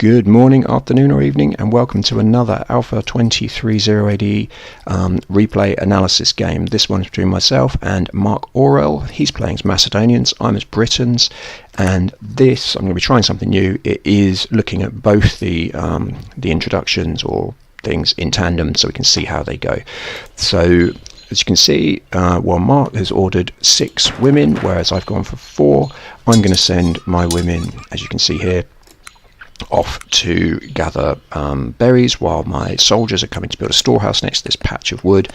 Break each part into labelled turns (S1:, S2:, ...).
S1: Good morning, afternoon or evening, and welcome to another Alpha 230AD replay analysis game. This one is between myself and Marc Aurel. He's playing as Macedonians, I'm as Britons, and this, I'm going to be trying something new. It is looking at both the introductions or things in tandem so we can see how they go. So as you can see, Marc has ordered 6 women, whereas I've gone for 4. I'm going to send my women, as you can see here, off to gather berries while my soldiers are coming to build a storehouse next to this patch of wood.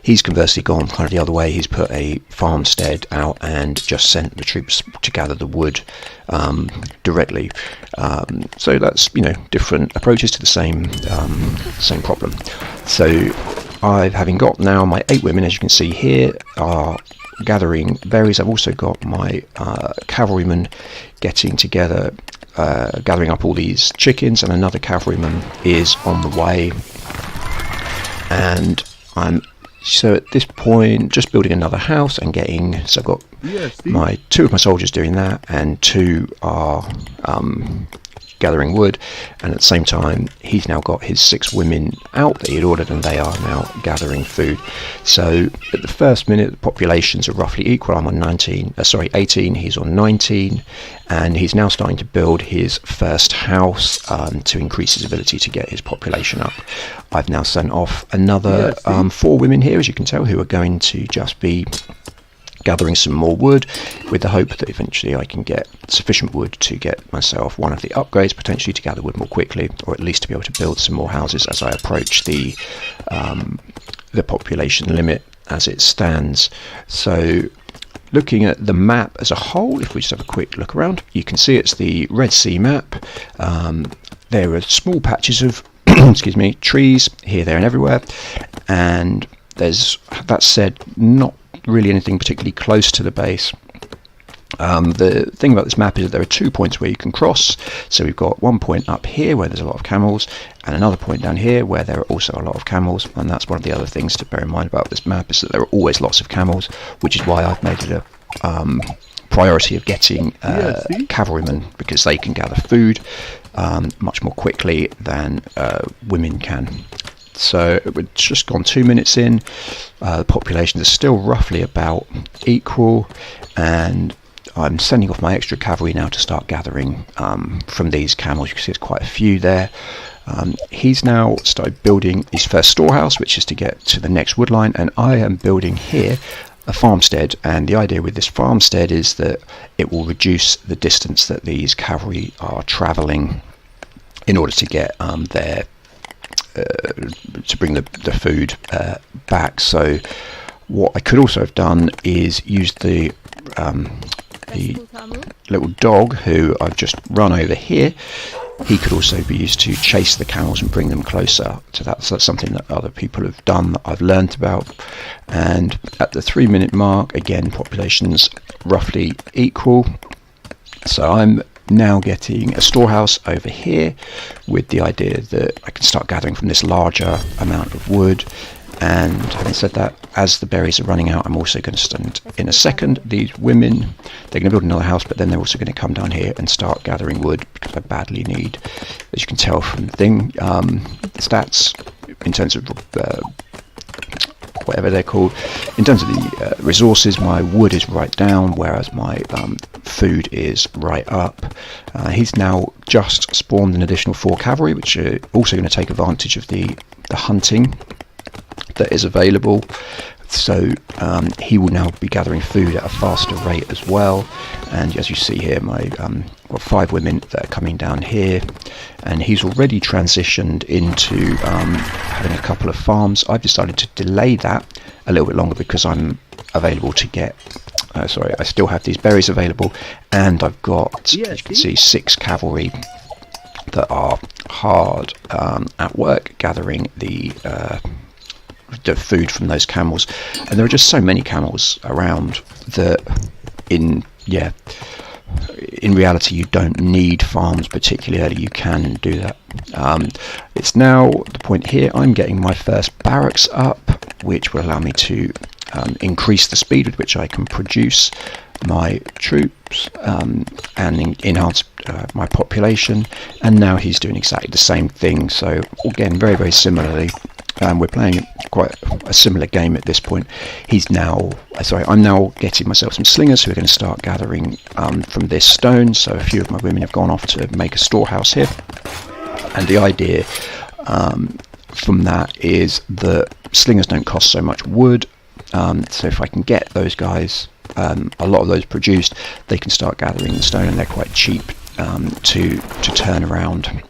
S1: He's conversely gone kind of the other way. He's put a farmstead out and just sent the troops to gather the wood directly. So that's, you know, different approaches to the same problem. So having got now my 8 women, as you can see here, are gathering berries. I've also got my cavalrymen getting together, gathering up all these chickens, and another cavalryman is on the way. And I'm so at this point just building another house and getting, so I've got my 2 of my soldiers doing that, and 2 are gathering wood, and at the same time he's now got his 6 women out that he had ordered, and they are now gathering food. So at the first minute the populations are roughly equal. I'm on 18, he's on 19, and he's now starting to build his first house to increase his ability to get his population up. I've now sent off another 4 women here, as you can tell, who are going to just be gathering some more wood, with the hope that eventually I can get sufficient wood to get myself one of the upgrades, potentially to gather wood more quickly, or at least to be able to build some more houses as I approach the population limit as it stands. So looking at the map as a whole, if we just have a quick look around, you can see it's the Red Sea map. There are small patches of excuse me, trees here, there and everywhere, and there's, that said, not really anything particularly close to the base. The thing about this map is that there are 2 points where you can cross. So we've got one point up here where there's a lot of camels, and another point down here where there are also a lot of camels. And that's one of the other things to bear in mind about this map, is that there are always lots of camels, which is why I've made it a priority of getting cavalrymen, because they can gather food much more quickly than women can. So we've just gone 2 minutes in. The populations are still roughly about equal, and I'm sending off my extra cavalry now to start gathering from these camels. You can see there's quite a few there. He's now started building his first storehouse, which is to get to the next wood line, and I am building here a farmstead. And the idea with this farmstead is that it will reduce the distance that these cavalry are travelling in order to get to bring the food back. So what I could also have done is used the little dog who I've just run over here. He could also be used to chase the camels and bring them closer to that. So that's something that other people have done that I've learnt about. And at the 3 minute mark, again, populations roughly equal. So I'm now getting a storehouse over here, with the idea that I can start gathering from this larger amount of wood. And having said that, as the berries are running out, I'm also going to send in a second these women. They're going to build another house, but then they're also going to come down here and start gathering wood, because I badly need, as you can tell from the thing, stats in terms of whatever they're called. In terms of the resources, my wood is right down, whereas my food is right up. He's now just spawned an additional 4 cavalry, which are also going to take advantage of the hunting that is available. So he will now be gathering food at a faster rate as well. And as you see here, my got 5 women that are coming down here, and he's already transitioned into having a couple of farms. I've decided to delay that a little bit longer because I'm available to get I still have these berries available, and I've got, as you can see, 6 cavalry that are hard at work gathering the food from those camels. And there are just so many camels around that in reality you don't need farms particularly early. You can do that. It's now the point here I'm getting my first barracks up, which will allow me to increase the speed with which I can produce my troops and enhance my population, and now he's doing exactly the same thing. So again, very, very similarly, we're playing quite a similar game at this point. I'm now getting myself some slingers who are going to start gathering from this stone. So a few of my women have gone off to make a storehouse here, and the idea from that is that slingers don't cost so much wood, so if I can get those guys a lot of those produced, they can start gathering the stone, and they're quite cheap to turn around.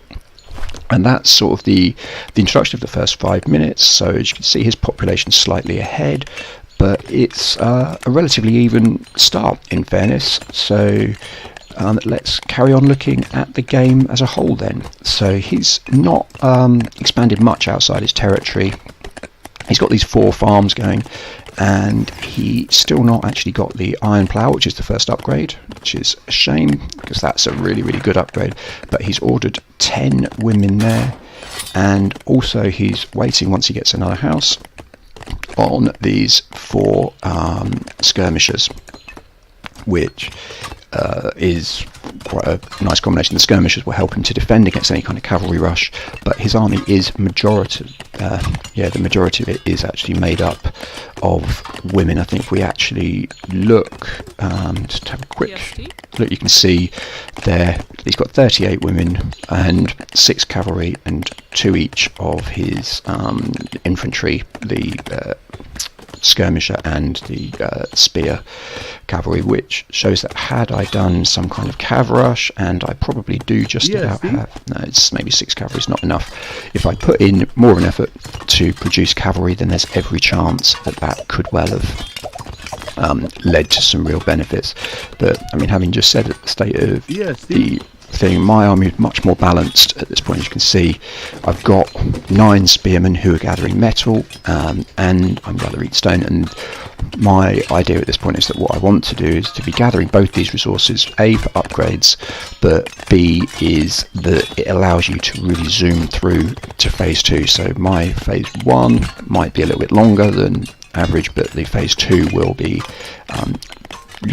S1: And that's sort of the introduction of the first 5 minutes. So as you can see, his population's slightly ahead, but it's a relatively even start, in fairness. So let's carry on looking at the game as a whole then. So he's not expanded much outside his territory. He's got these 4 farms going, and he's still not actually got the iron plough, which is the first upgrade, which is a shame because that's a really, really good upgrade. But he's ordered 10 women there, and also he's waiting, once he gets another house, on these 4 skirmishers, which is quite a nice combination. The skirmishers will help him to defend against any kind of cavalry rush, but his army is the majority of it is actually made up of women. I think if we actually look, just have a quick look, you can see there he's got 38 women and 6 cavalry and 2 each of his infantry, the skirmisher and the spear cavalry, which shows that had I done some kind of cav rush, and I probably do just about have, no, it's maybe 6 cavalry is not enough. If I put in more of an effort to produce cavalry, then there's every chance that that could well have led to some real benefits. But I mean, having just said at the state of the thing, my army is much more balanced at this point. As you can see, I've got 9 spearmen who are gathering metal, and I'm gathering stone, and my idea at this point is that what I want to do is to be gathering both these resources, A, for upgrades, but B is that it allows you to really zoom through to phase 2. So my phase 1 might be a little bit longer than average, but the phase 2 will be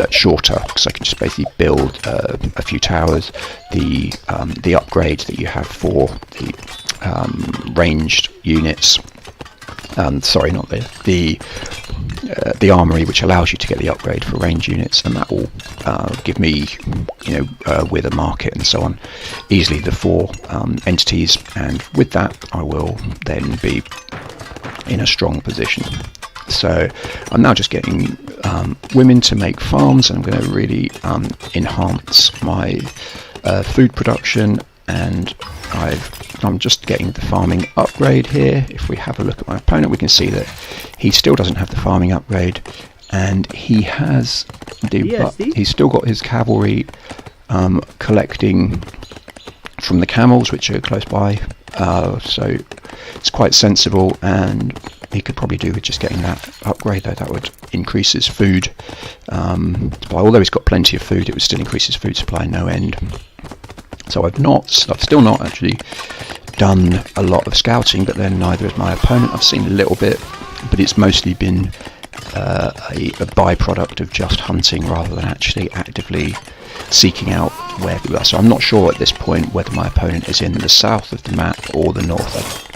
S1: shorter, because I can just basically build a few towers. The upgrades that you have for the ranged units, sorry, not the armory, which allows you to get the upgrade for range units, and that will give me, with a market and so on, easily the 4 entities, and with that I will then be in a strong position. So I'm now just getting women to make farms, and I'm going to really enhance my food production, and I'm just getting the farming upgrade here. If we have a look at my opponent, we can see that he still doesn't have the farming upgrade, and he has he's still got his cavalry collecting from the camels, which are close by, so it's quite sensible, and he could probably do with just getting that upgrade, though that would increase his food supply. Although he's got plenty of food, it would still increase his food supply no end. So I've still not actually done a lot of scouting, but then neither has my opponent. I've seen a little bit, but it's mostly been a byproduct of just hunting rather than actually actively seeking out where we are. So I'm not sure at this point whether my opponent is in the south of the map or the north.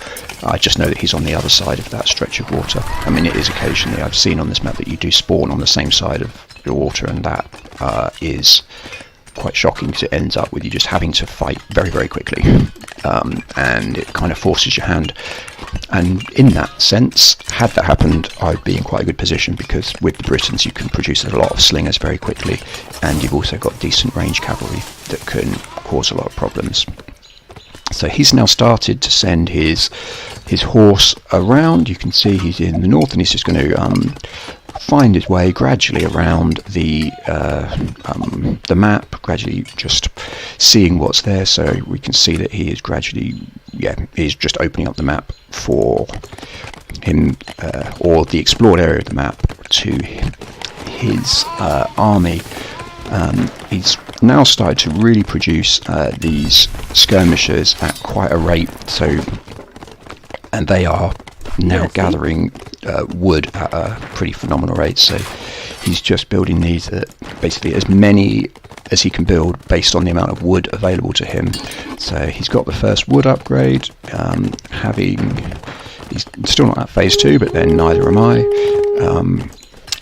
S1: I just know that he's on the other side of that stretch of water. I mean, it is occasionally, I've seen on this map that you do spawn on the same side of the water, and that is quite shocking, because it ends up with you just having to fight very, very quickly, and it kind of forces your hand. And in that sense, had that happened, I'd be in quite a good position, because with the Britons you can produce a lot of slingers very quickly, and you've also got decent range cavalry that can cause a lot of problems. So he's now started to send his horse around. You can see he's in the north, and he's just going to find his way gradually around the map, gradually just seeing what's there. So we can see that he is gradually, he's just opening up the map for him, or the explored area of the map, to his army. He's now started to really produce these skirmishers at quite a rate, and they are now gathering wood at a pretty phenomenal rate. So he's just building these basically as many as he can build based on the amount of wood available to him. So he's got the first wood upgrade, he's still not at phase 2, but then neither am I,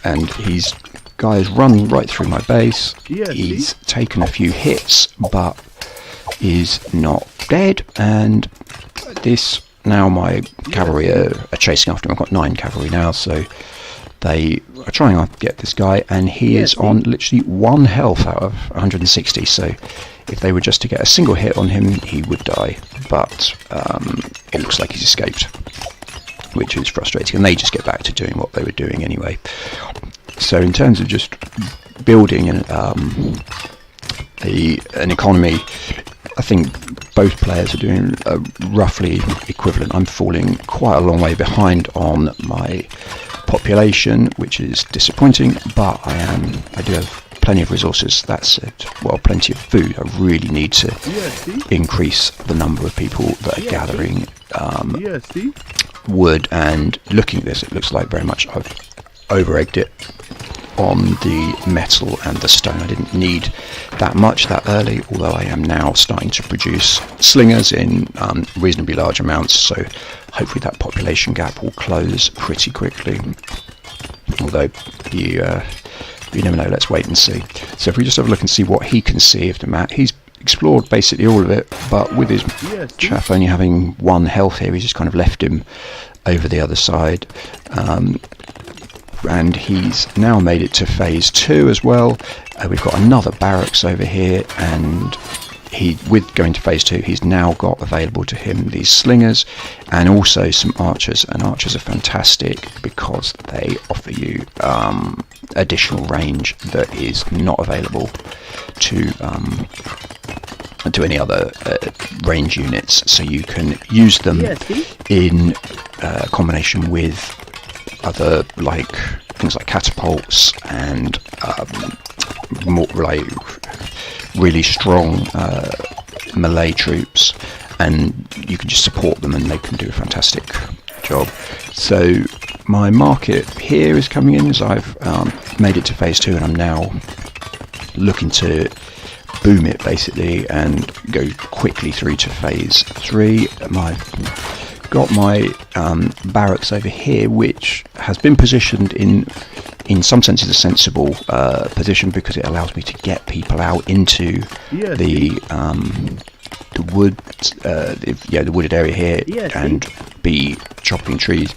S1: and he's guys run right through my base. He's taken a few hits but is not dead, and this now my cavalry are chasing after him. I've got 9 cavalry now, so they are trying to get this guy, and he is on literally 1 health out of 160, so if they were just to get a single hit on him he would die, but it looks like he's escaped, which is frustrating, and they just get back to doing what they were doing anyway. So in terms of just building an economy, I think both players are doing roughly equivalent. I'm falling quite a long way behind on my population, which is disappointing, but I do have plenty of resources. That's it. Well, plenty of food. I really need to increase the number of people that are gathering wood, and looking at this, it looks like very much I've over-egged it on the metal and the stone. I didn't need that much that early, although I am now starting to produce slingers in reasonably large amounts, so hopefully that population gap will close pretty quickly, although you never know. Let's wait and see. So if we just have a look and see what he can see of the map, he's explored basically all of it, but with his chap only having 1 health here, he's just kind of left him over the other side, and he's now made it to phase 2 as well. We've got another barracks over here, and with going to phase 2, he's now got available to him these slingers and also some archers, and archers are fantastic because they offer you additional range that is not available to any other range units, so you can use them in combination with other things like catapults and more like really strong melee troops, and you can just support them and they can do a fantastic job. So my market here is coming in as I've made it to phase 2, and I'm now looking to boom it basically and go quickly through to phase 3. I've got my barracks over here, which has been positioned in some senses a sensible position, because it allows me to get people out into the wood, the wooded area here, and be chopping trees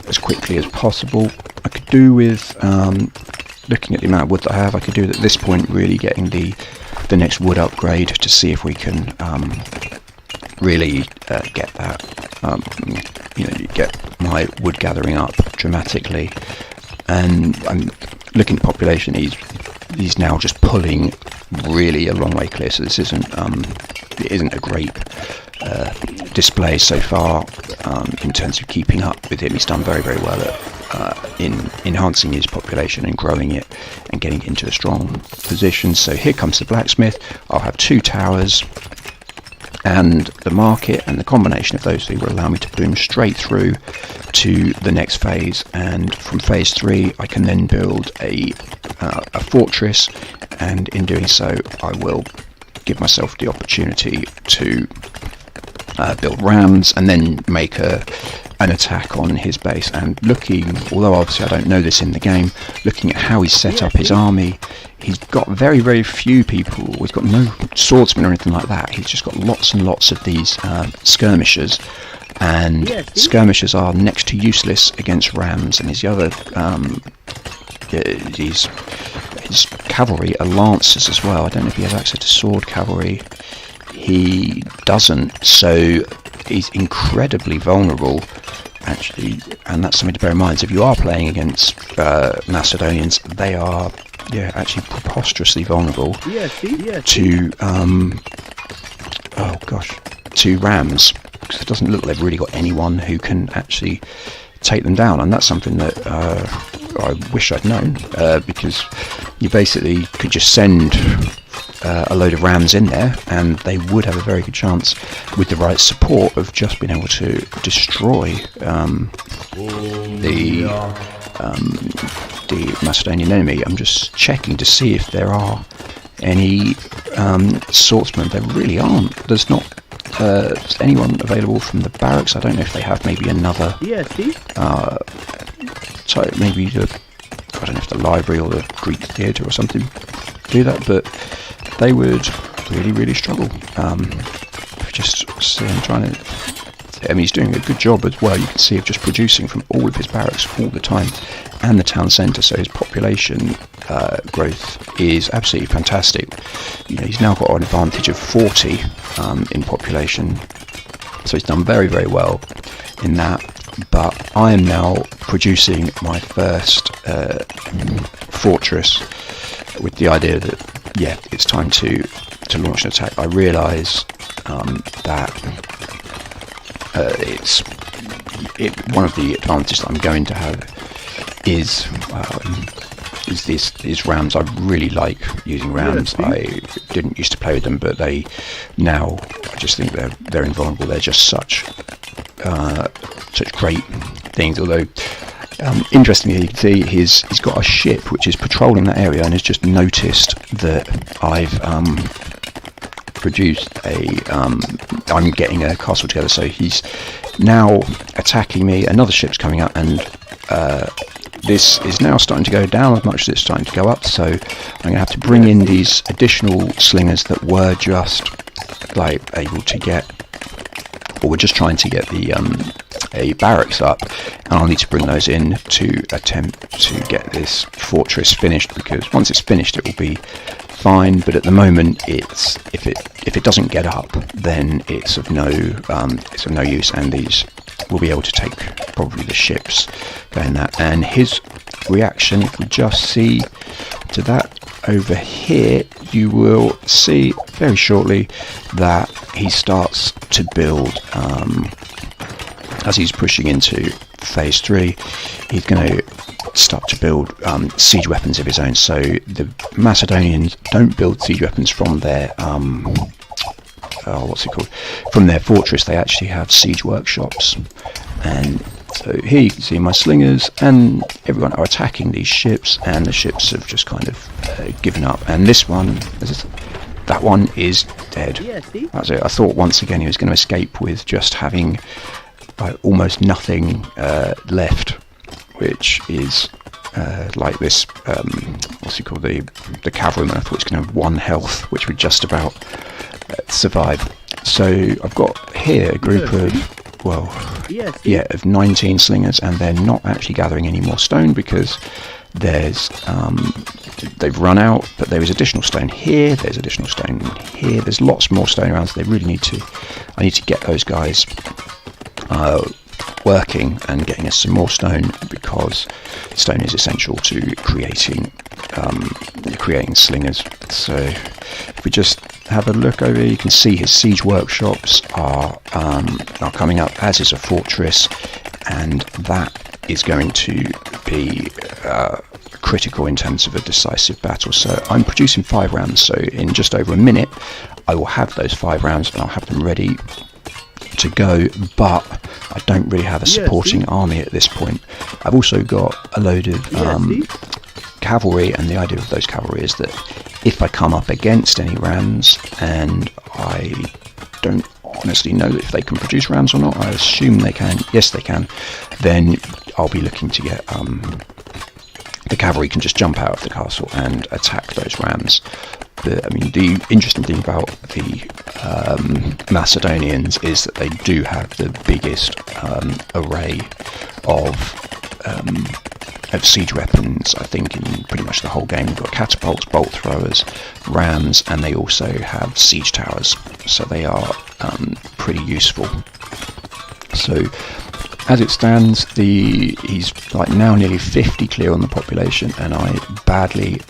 S1: as quickly as possible. I could do with looking at the amount of wood that I have. I could do at this point really getting the next wood upgrade to see if we can really get that, get my wood gathering up dramatically. And I'm looking at population. He's now just pulling really a long way clear. So this isn't a great display so far in terms of keeping up with him. He's done very, very well at in enhancing his population and growing it and getting it into a strong position. So here comes the blacksmith. I'll have 2 towers and the market, and the combination of those 2 will allow me to boom straight through to the next phase, and from phase 3 I can then build a fortress, and in doing so I will give myself the opportunity to build rams and then make an attack on his base. And although obviously I don't know this in the game, looking at how he's set up his army, he's got very, very few people. He's got no swordsmen or anything like that. He's just got lots and lots of these skirmishers, and skirmishers are next to useless against rams. And his cavalry are lancers as well. I don't know if he has access to sword cavalry. He doesn't, so he's incredibly vulnerable actually, and that's something to bear in mind. So if you are playing against Macedonians, they are actually preposterously vulnerable to to rams, because it doesn't look like they've really got anyone who can actually take them down. And that's something that I wish I'd known, because you basically could just send a load of rams in there and they would have a very good chance, with the right support, of just being able the the Macedonian enemy. I'm just checking to see if there are any swordsmen. There really aren't. There's not anyone available from the barracks. I don't know if they have maybe another so maybe I don't know if the library or the Greek theatre or something do that, but they would really struggle. Just see, I'm trying to. I mean, he's doing a good job as well. You can see of just producing from all of his barracks all the time, and the town centre. So his population growth is absolutely fantastic. You know, he's now got an advantage of 40 in population. So he's done very well in that. But I am now producing my first fortress with the idea that, yeah, it's time to launch an attack. I realise that one of the advantages that I'm going to have is these rams. I really like using rams. I didn't used to play with them, but I just think they're invulnerable. They're just such great things. Although interestingly, you can see he's got a ship which is patrolling that area and has just noticed that I've produced I'm getting a castle together, so he's now attacking me. Another ship's coming up, and this is now starting to go down as much as it's starting to go up, so I'm going to have to bring in these additional slingers that were just like able to get, or we're just trying to get the a barracks up, and I'll need to bring those in to attempt to get this fortress finished, because once it's finished it will be fine, but at the moment it's if it doesn't get up, then it's of no use, and these will be able to take probably the ships going that. And his reaction, if we just see to that over here, you will see very shortly that he starts to build as he's pushing into phase 3. He's going to start to build siege weapons of his own. So the Macedonians don't build siege weapons from their from their fortress. They actually have siege workshops, and so here you can see my slingers and everyone are attacking these ships, and the ships have just kind of given up. And this one, that one is dead. That's it. I thought once again he was going to escape with just having almost nothing left, which is like this the cavalryman. I thought it's going to have 1 health, which would just about survive. So I've got here a group of of 19 slingers, and they're not actually gathering any more stone because there's they've run out, but there is additional stone here, there's additional stone here, there's lots more stone around, so they really need to, I need to get those guys working and getting us some more stone, because stone is essential to creating slingers. So if we just have a look over here, you can see his siege workshops are coming up, as is a fortress, and that is going to be critical in terms of a decisive battle. So I'm producing 5 rounds, so in just over a minute I will have those 5 rounds and I'll have them ready to go, but I don't really have a supporting army at this point. I've also got a load of cavalry, and the idea of those cavalry is that if I come up against any rams, and I don't honestly know if they can produce rams or not, I assume they can, yes they can, then I'll be looking to get the cavalry can just jump out of the castle and attack those rams. But, I mean, the interesting thing about the Macedonians is that they do have the biggest array of siege weapons, I think, in pretty much the whole game. We've got catapults, bolt throwers, rams, and they also have siege towers, so they are pretty useful. So as it stands, he's like now nearly 50 clear on the population, and I badly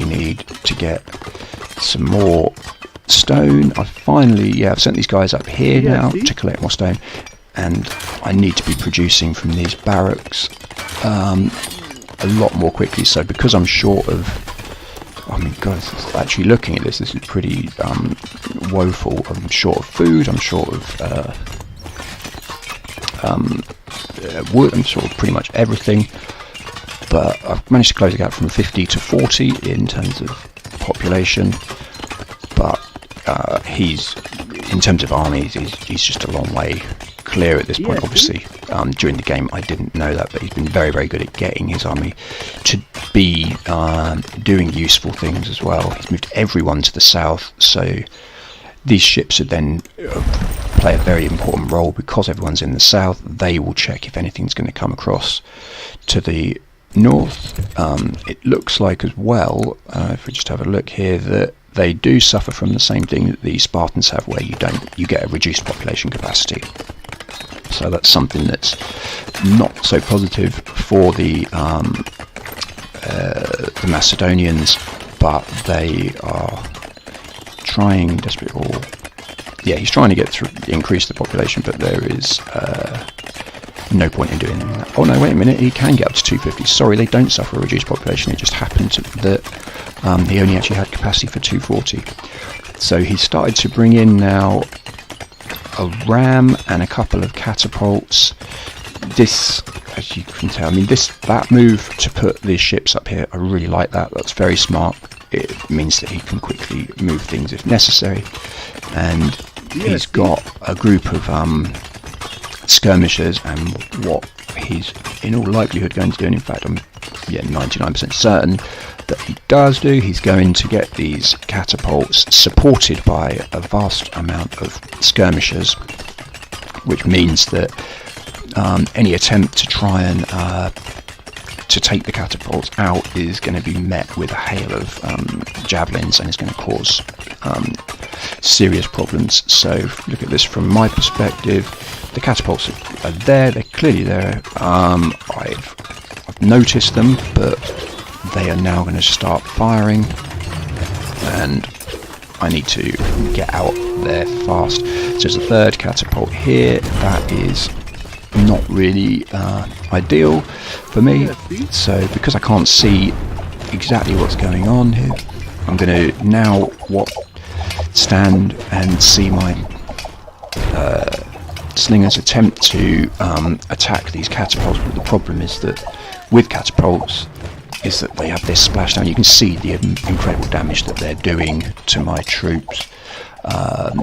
S1: need to get some more stone. I've sent these guys up here now to collect more stone, and I need to be producing from these barracks a lot more quickly. So because I'm short of, I mean, guys, actually looking at this is pretty woeful. I'm short of food, I'm short of wood, I'm short of pretty much everything. but I've managed to close the gap from 50 to 40 in terms of population. But he's, in terms of armies, he's just a long way clear at this point. Obviously, during the game I didn't know that, but he's been very, very good at getting his army to be doing useful things as well. He's moved everyone to the south, so these ships would then play a very important role because everyone's in the south. They will check if anything's going to come across to the north. It looks like as well, if we just have a look here, that they do suffer from the same thing that the Spartans have, where you get a reduced population capacity. So that's something that's not so positive for the Macedonians, but they are trying desperately. Or yeah, he's trying to get through, increase the population, but there is no point in doing that. Oh no, wait a minute, he can get up to 250. Sorry, they don't suffer a reduced population. It just happened that he only actually had capacity for 240. So he started to bring in now a ram and a couple of catapults. This, as you can tell, I mean, that move to put these ships up here, I really like that. That's very smart. It means that he can quickly move things if necessary. And he's got a group of skirmishers, and what he's in all likelihood going to do, and in fact I'm 99% certain that he does do, he's going to get these catapults supported by a vast amount of skirmishers, which means that any attempt to try and to take the catapults out is going to be met with a hail of javelins, and is going to cause serious problems. So look at this from my perspective. The catapults are there, they're clearly there. I've noticed them, but they are now going to start firing, and I need to get out there fast. So there's a third catapult here. That is not really ideal for me. So because I can't see exactly what's going on here, I'm going to now stand and see my slingers attempt to attack these catapults. But the problem is that with catapults is that they have this splashdown. You can see the incredible damage that they're doing to my troops.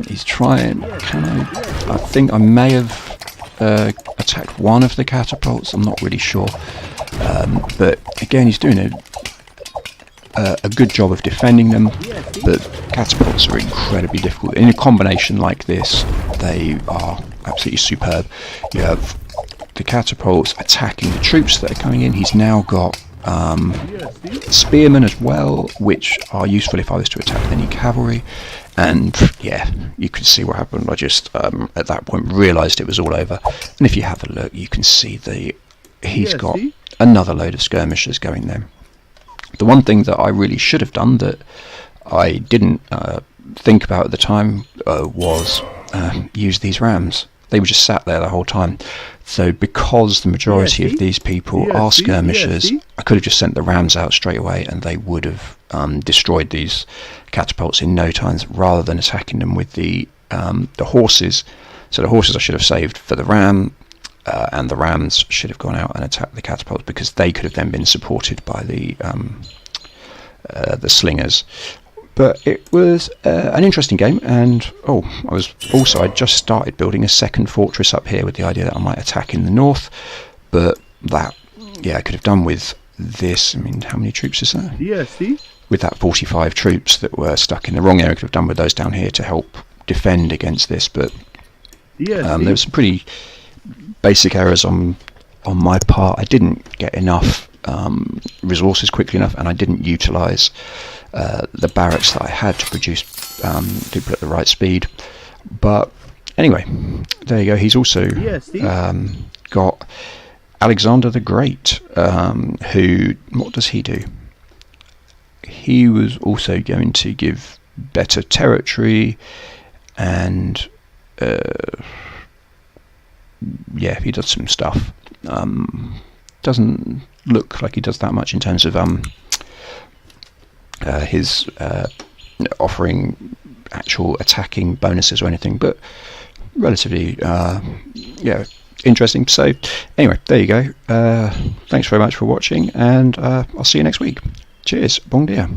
S1: He's trying. I think I may have attacked one of the catapults. I'm not really sure. But again, he's doing a good job of defending them. But catapults are incredibly difficult. In a combination like this, they are absolutely superb. You have the catapults attacking the troops that are coming in. He's now got spearmen as well, which are useful if I was to attack any cavalry. And yeah, you can see what happened. I just at that point realised it was all over. And if you have a look, you can see he's got another load of skirmishers going there. The one thing that I really should have done that I didn't think about at the time was use these rams. They were just sat there the whole time. So because the majority of these people are skirmishers, I could have just sent the rams out straight away, and they would have destroyed these catapults in no time, rather than attacking them with the horses. So the horses I should have saved for the ram, and the rams should have gone out and attacked the catapults, because they could have then been supported by the slingers. But it was an interesting game, and I just started building a second fortress up here with the idea that I might attack in the north. But that, I could have done with this. I mean, how many troops is that? With that 45 troops that were stuck in the wrong area, I could have done with those down here to help defend against this. But there were some pretty basic errors on my part. I didn't get enough resources quickly enough, and I didn't utilise the barracks that I had to produce people at the right speed. But anyway, there you go. He's also got Alexander the Great, who, what does he do? He was also going to give better territory, and he does some stuff. Doesn't look like he does that much in terms of his offering actual attacking bonuses or anything, but relatively interesting. So anyway, there you go. Thanks very much for watching, and I'll see you next week. Cheers. Bon dia.